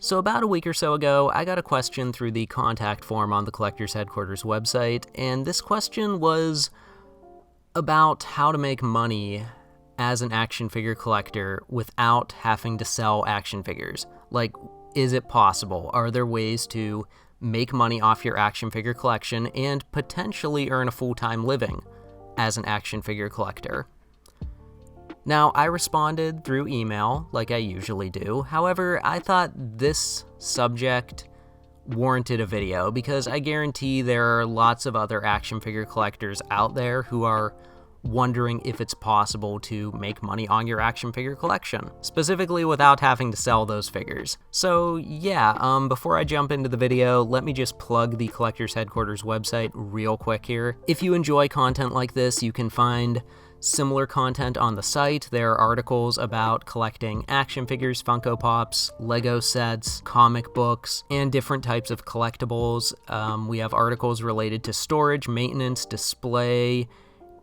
So about a week or so ago, I got a question through the contact form on the Collectors Headquarters website, and this question was about how to make money as an action figure collector without having to sell action figures. Like, is it possible? Are there ways to make money off your action figure collection and potentially earn a full-time living as an action figure collector? Now, I responded through email, like I usually do. However, I thought this subject warranted a video because I guarantee there are lots of other action figure collectors out there who are wondering if it's possible to make money on your action figure collection, specifically without having to sell those figures. So yeah, before I jump into the video, let me just plug the Collectors Headquarters website real quick here. If you enjoy content like this, you can find similar content on the site. There are articles about collecting action figures, Funko Pops, Lego sets, comic books, and different types of collectibles. We have articles related to storage, maintenance, display,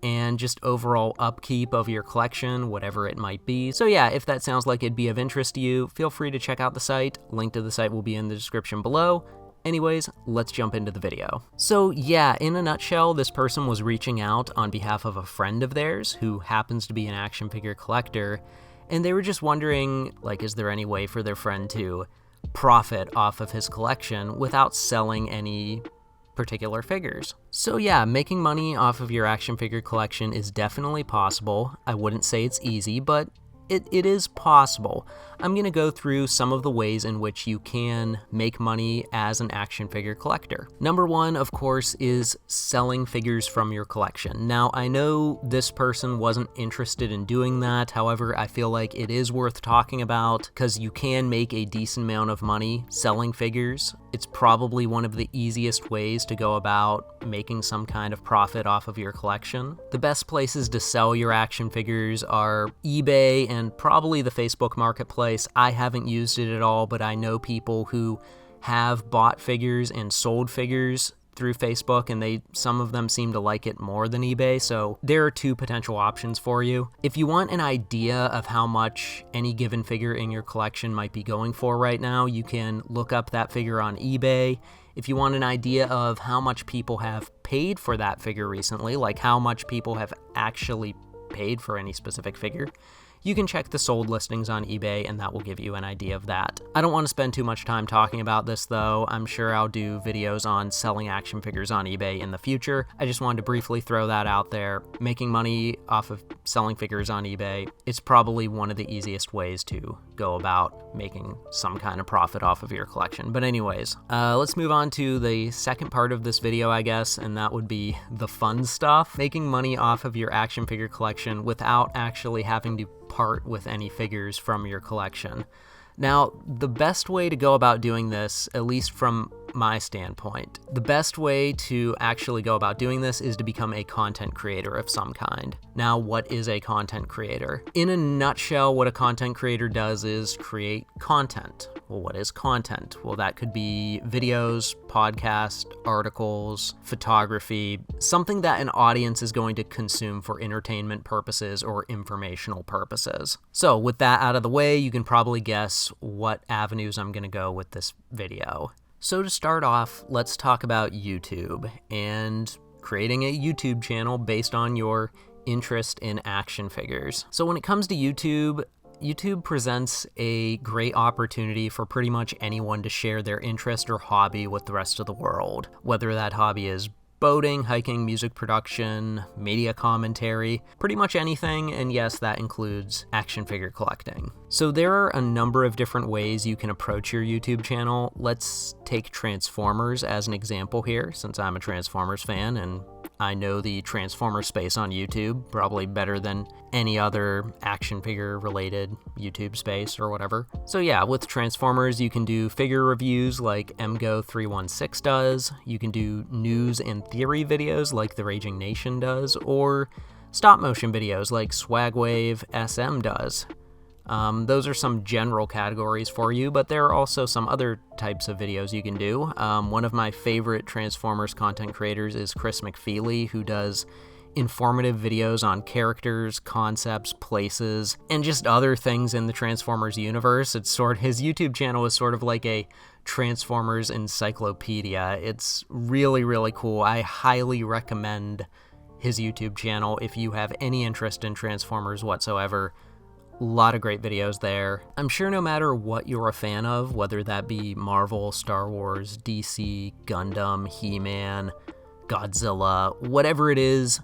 and just overall upkeep of your collection, whatever it might be. So yeah, if that sounds like it'd be of interest to you, feel free to check out the site. Link to the site will be in the description below. Anyways, let's jump into the video. So yeah, in a nutshell, this person was reaching out on behalf of a friend of theirs who happens to be an action figure collector, and they were just wondering, like, is there any way for their friend to profit off of his collection without selling any particular figures? So yeah, making money off of your action figure collection is definitely possible. I wouldn't say it's easy, but it is possible. I'm going to go through some of the ways in which you can make money as an action figure collector. Number one, of course, is selling figures from your collection. Now, I know this person wasn't interested in doing that. However, I feel like it is worth talking about because you can make a decent amount of money selling figures. It's probably one of the easiest ways to go about making some kind of profit off of your collection. The best places to sell your action figures are eBay and probably the Facebook Marketplace. I haven't used it at all, but I know people who have bought figures and sold figures through Facebook, and some of them seem to like it more than eBay, so there are two potential options for you. If you want an idea of how much any given figure in your collection might be going for right now, you can look up that figure on eBay. If you want an idea of how much people have paid for that figure recently, like how much people have actually paid for any specific figure, you can check the sold listings on eBay, and that will give you an idea of that. I don't want to spend too much time talking about this, though. I'm sure I'll do videos on selling action figures on eBay in the future. I just wanted to briefly throw that out there. Making money off of selling figures on eBay, it's probably one of the easiest ways to go about making some kind of profit off of your collection. But anyways, let's move on to the second part of this video, I guess, and that would be the fun stuff. Making money off of your action figure collection without actually having to part with any figures from your collection. Now, the best way to go about doing this, at least from my standpoint, the best way to actually go about doing this is to become a content creator of some kind. Now, what is a content creator? In a nutshell, what a content creator does is create content. Well, what is content? Well, that could be videos, podcasts, articles, photography, something that an audience is going to consume for entertainment purposes or informational purposes. So with that out of the way, you can probably guess what avenues I'm going to go with this video. So to start off, let's talk about YouTube and creating a YouTube channel based on your interest in action figures. So when it comes to YouTube presents a great opportunity for pretty much anyone to share their interest or hobby with the rest of the world, whether that hobby is boating, hiking, music production, media commentary, pretty much anything, and yes, that includes action figure collecting. So there are a number of different ways you can approach your YouTube channel. Let's take Transformers as an example here, since I'm a Transformers fan and I know the Transformer space on YouTube probably better than any other action figure related YouTube space or whatever. So yeah, with Transformers, you can do figure reviews like MGO316 does, you can do news and theory videos like The Raging Nation does, or stop motion videos like Swagwave SM does. Those are some general categories for you, but there are also some other types of videos you can do. One of my favorite Transformers content creators is Chris McFeely, who does informative videos on characters, concepts, places, and just other things in the Transformers universe. His YouTube channel is sort of like a Transformers encyclopedia. It's really, really cool. I highly recommend his YouTube channel if you have any interest in Transformers whatsoever. A lot of great videos there. I'm sure no matter what you're a fan of, whether that be Marvel, Star Wars, DC, Gundam, He-Man, Godzilla, whatever it is,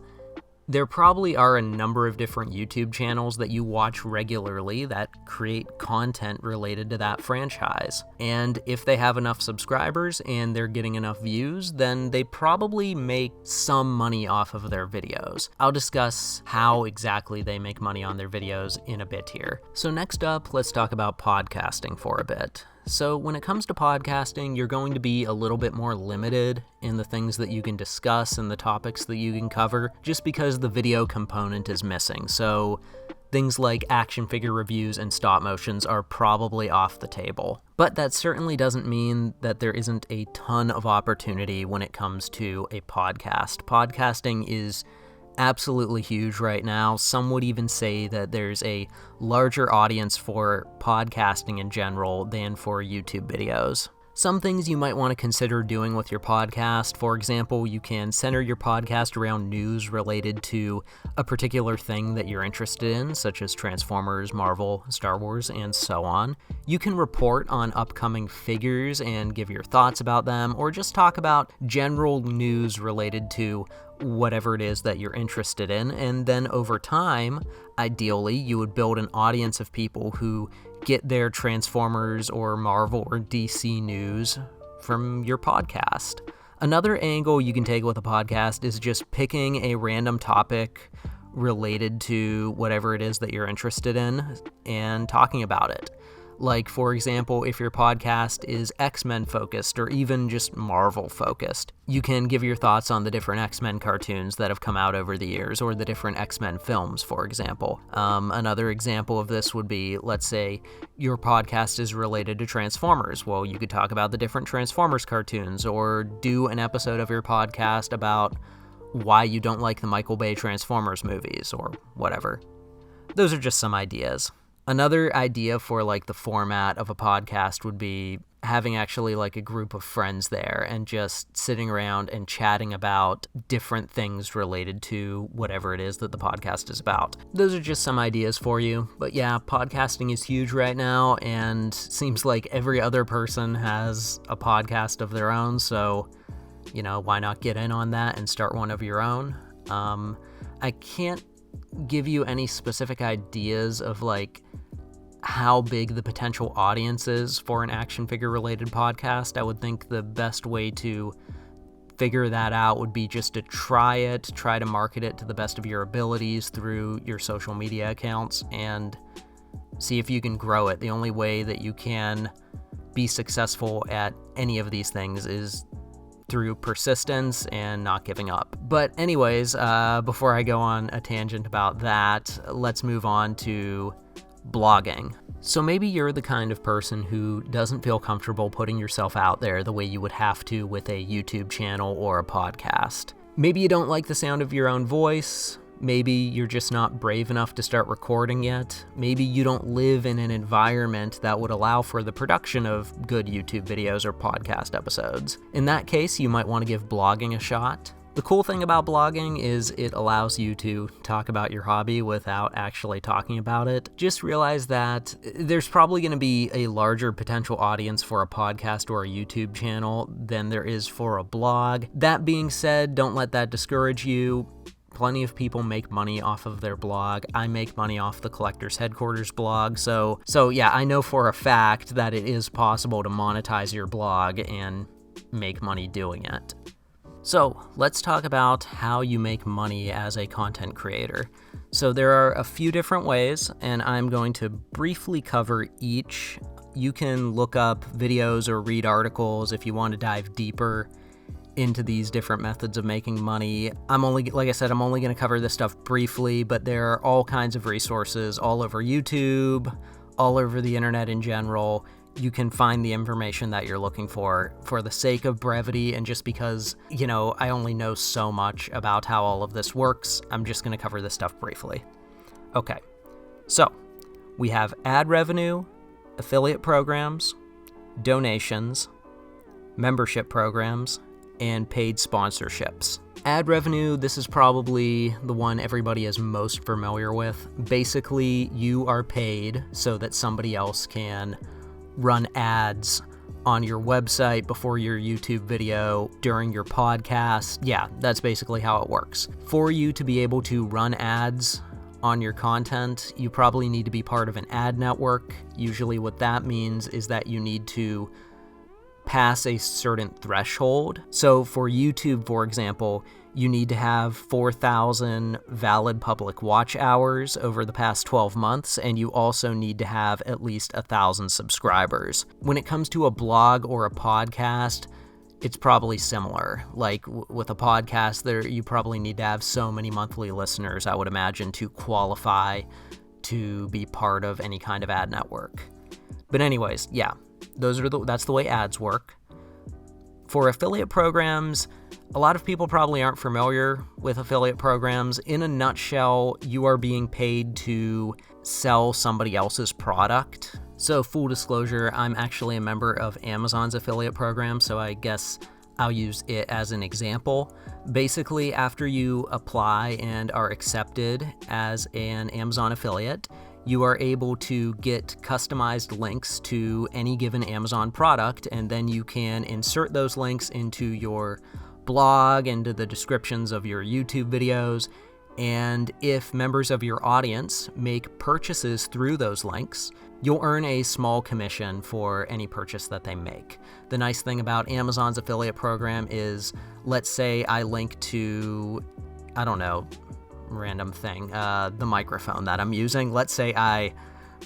there probably are a number of different YouTube channels that you watch regularly that create content related to that franchise. And if they have enough subscribers and they're getting enough views, then they probably make some money off of their videos. I'll discuss how exactly they make money on their videos in a bit here. So next up, let's talk about podcasting for a bit. So when it comes to podcasting, you're going to be a little bit more limited in the things that you can discuss and the topics that you can cover, just because the video component is missing. So things like action figure reviews and stop motions are probably off the table. But that certainly doesn't mean that there isn't a ton of opportunity when it comes to a podcast. Podcasting is absolutely huge right now. Some would even say that there's a larger audience for podcasting in general than for YouTube videos. Some things you might want to consider doing with your podcast. For example, you can center your podcast around news related to a particular thing that you're interested in, such as Transformers, Marvel, Star Wars, and so on. You can report on upcoming figures and give your thoughts about them, or just talk about general news related to whatever it is that you're interested in. And then over time, ideally, you would build an audience of people who get their Transformers or Marvel or DC news from your podcast. Another angle you can take with a podcast is just picking a random topic related to whatever it is that you're interested in and talking about it. Like, for example, if your podcast is X-Men focused or even just Marvel focused, you can give your thoughts on the different X-Men cartoons that have come out over the years, or the different X-Men films, for example. Another example of this would be, let's say your podcast is related to Transformers. Well, you could talk about the different Transformers cartoons, or do an episode of your podcast about why you don't like the Michael Bay Transformers movies, or whatever. Those are just some ideas. Another idea for like the format of a podcast would be having actually like a group of friends there and just sitting around and chatting about different things related to whatever it is that the podcast is about. Those are just some ideas for you. But yeah, podcasting is huge right now, and seems like every other person has a podcast of their own. So, why not get in on that and start one of your own? I can't give you any specific ideas of like how big the potential audience is for an action figure related podcast. I would think the best way to figure that out would be just to try to market it to the best of your abilities through your social media accounts and see if you can grow it. The only way that you can be successful at any of these things is through persistence and not giving up. But anyways, before I go on a tangent about that, let's move on to blogging. So maybe you're the kind of person who doesn't feel comfortable putting yourself out there the way you would have to with a YouTube channel or a podcast. Maybe you don't like the sound of your own voice. Maybe you're just not brave enough to start recording yet. Maybe you don't live in an environment that would allow for the production of good YouTube videos or podcast episodes. In that case, you might want to give blogging a shot. The cool thing about blogging is it allows you to talk about your hobby without actually talking about it. Just realize that there's probably going to be a larger potential audience for a podcast or a YouTube channel than there is for a blog. That being said, don't let that discourage you. Plenty of people make money off of their blog. I make money off the Collector's Headquarters blog. So yeah, I know for a fact that it is possible to monetize your blog and make money doing it. So let's talk about how you make money as a content creator. So there are a few different ways, and I'm going to briefly cover each. You can look up videos or read articles if you want to dive deeper into these different methods of making money. Like I said, I'm only going to cover this stuff briefly, but there are all kinds of resources all over YouTube, all over the internet in general. you can find the information that you're looking for the sake of brevity, and just because, I only know so much about how all of this works, I'm just going to cover this stuff briefly. Okay, so we have ad revenue, affiliate programs, donations, membership programs, and paid sponsorships. Ad revenue, this is probably the one everybody is most familiar with. Basically, you are paid so that somebody else can run ads on your website, before your YouTube video, during your podcast. Yeah, that's basically how it works. For you to be able to run ads on your content, you probably need to be part of an ad network. Usually what that means is that you need to pass a certain threshold. So for YouTube, for example, you need to have 4,000 valid public watch hours over the past 12 months, and you also need to have at least 1,000 subscribers. When it comes to a blog or a podcast, it's probably similar. Like with a podcast, you probably need to have so many monthly listeners, I would imagine, to qualify to be part of any kind of ad network. But anyways, yeah, that's the way ads work. For affiliate programs, a lot of people probably aren't familiar with affiliate programs. In a nutshell, you are being paid to sell somebody else's product. So full disclosure, I'm actually a member of Amazon's affiliate program, so I guess I'll use it as an example. Basically, after you apply and are accepted as an Amazon affiliate, you are able to get customized links to any given Amazon product, and then you can insert those links into your blog, into the descriptions of your YouTube videos, and if members of your audience make purchases through those links, you'll earn a small commission for any purchase that they make. The nice thing about Amazon's affiliate program is, let's say I link to, I don't know, random thing, the microphone that I'm using. Let's say I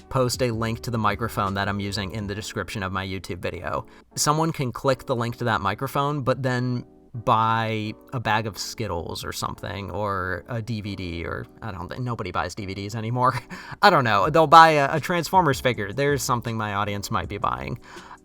post a link to the microphone that I'm using in the description of my YouTube video. Someone can click the link to that microphone, but then buy a bag of Skittles or something, or a DVD, or I don't think nobody buys DVDs anymore. I don't know. They'll buy a Transformers figure. There's something my audience might be buying.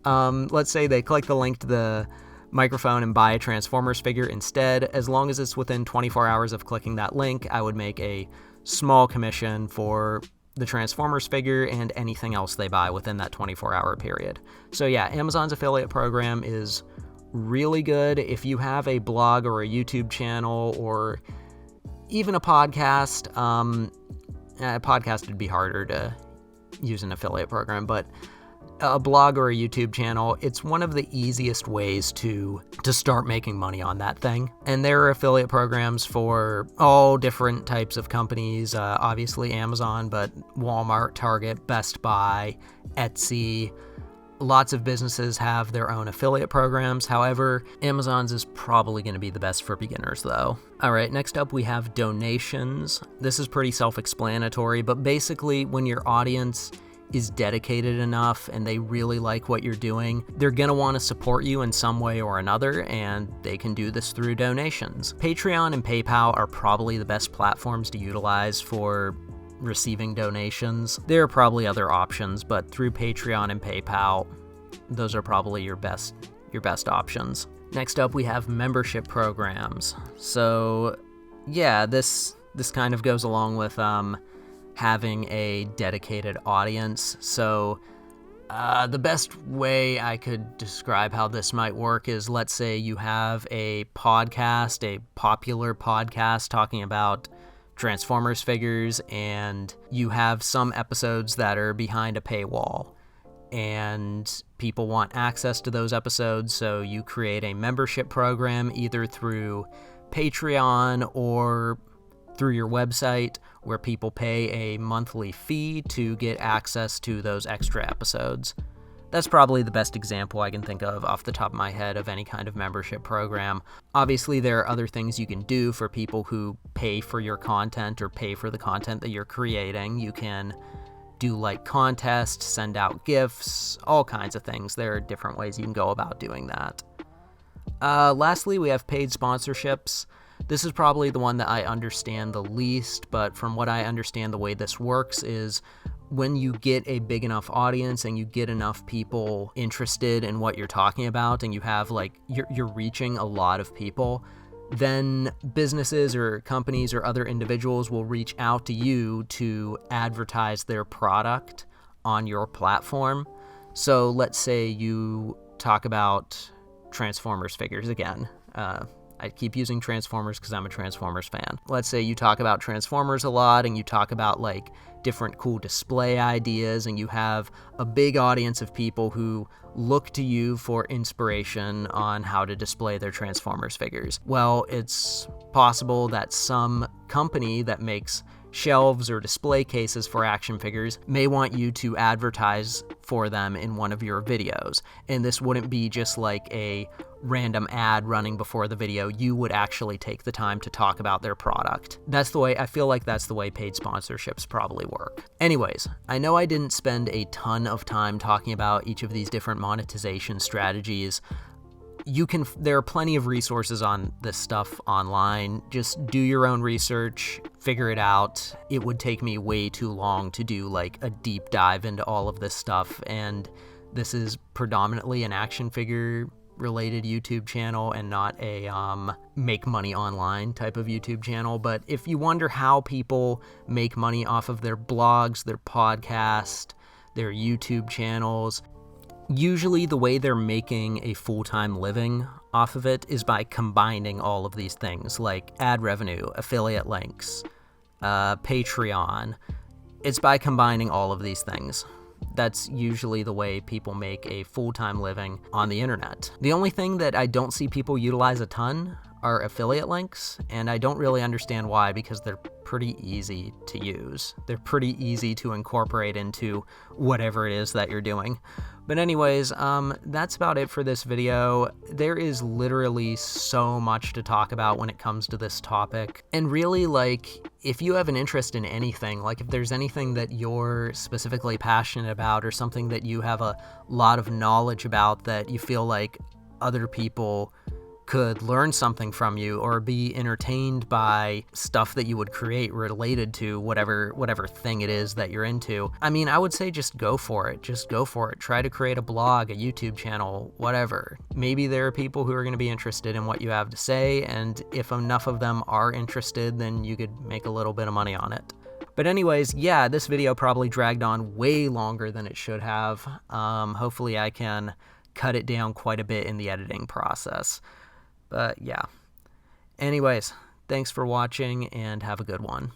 Let's say they click the link to the microphone and buy a Transformers figure instead. As long as it's within 24 hours of clicking that link, I would make a small commission for the Transformers figure and anything else they buy within that 24-hour period. So yeah, Amazon's affiliate program is really good. If you have a blog or a YouTube channel or even a podcast, a podcast would be harder to use an affiliate program, but a blog or a YouTube channel, it's one of the easiest ways to start making money on that thing. And there are affiliate programs for all different types of companies, obviously Amazon, but Walmart, Target, Best Buy, Etsy. Lots of businesses have their own affiliate programs. However, Amazon's is probably going to be the best for beginners though. All right, next up we have donations. This is pretty self-explanatory, but basically when your audience is dedicated enough and they really like what you're doing, they're going to want to support you in some way or another, and they can do this through donations. Patreon and PayPal are probably the best platforms to utilize for receiving donations. There are probably other options, but through Patreon and PayPal, those are probably your best options. Next up, we have membership programs. So yeah, this kind of goes along with having a dedicated audience. So the best way I could describe how this might work is, let's say you have a podcast, a popular podcast talking about Transformers figures, and you have some episodes that are behind a paywall, and people want access to those episodes, so you create a membership program either through Patreon or through your website, where people pay a monthly fee to get access to those extra episodes. That's probably the best example I can think of off the top of my head of any kind of membership program. Obviously, there are other things you can do for people who pay for your content or pay for the content that you're creating. You can do like contests, send out gifts, all kinds of things. There are different ways you can go about doing that. Lastly, we have paid sponsorships. This is probably the one that I understand the least, but from what I understand, the way this works is when you get a big enough audience and you get enough people interested in what you're talking about, and you have like, you're reaching a lot of people, then businesses or companies or other individuals will reach out to you to advertise their product on your platform. So let's say you talk about Transformers figures again. I keep using Transformers because I'm a Transformers fan. Let's say you talk about Transformers a lot and you talk about like different cool display ideas, and you have a big audience of people who look to you for inspiration on how to display their Transformers figures. Well, it's possible that some company that makes shelves or display cases for action figures may want you to advertise for them in one of your videos. And this wouldn't be just like a random ad running before the video. You would actually take the time to talk about their product. I feel like that's the way paid sponsorships probably work. Anyways, I know I didn't spend a ton of time talking about each of these different monetization strategies. There are plenty of resources on this stuff online. Just do your own research, figure it out. It would take me way too long to do like a deep dive into all of this stuff, and this is predominantly an action figure related YouTube channel and not a make money online type of YouTube channel. But if you wonder how people make money off of their blogs, their podcast, their YouTube channels, usually the way they're making a full-time living off of it is by combining all of these things like ad revenue, affiliate links, Patreon. It's by combining all of these things. That's usually the way people make a full-time living on the internet. The only thing that I don't see people utilize a ton are affiliate links, and I don't really understand why, because they're pretty easy to use. They're pretty easy to incorporate into whatever it is that you're doing. But anyways, that's about it for this video. There is literally so much to talk about when it comes to this topic. And really, like, if you have an interest in anything, like if there's anything that you're specifically passionate about or something that you have a lot of knowledge about that you feel like other people could learn something from you or be entertained by stuff that you would create related to whatever thing it is that you're into, I mean, I would say just go for it. Just go for it. Try to create a blog, a YouTube channel, whatever. Maybe there are people who are going to be interested in what you have to say, and if enough of them are interested, then you could make a little bit of money on it. But anyways, yeah, this video probably dragged on way longer than it should have. Hopefully I can cut it down quite a bit in the editing process. But yeah. Anyways, thanks for watching and have a good one.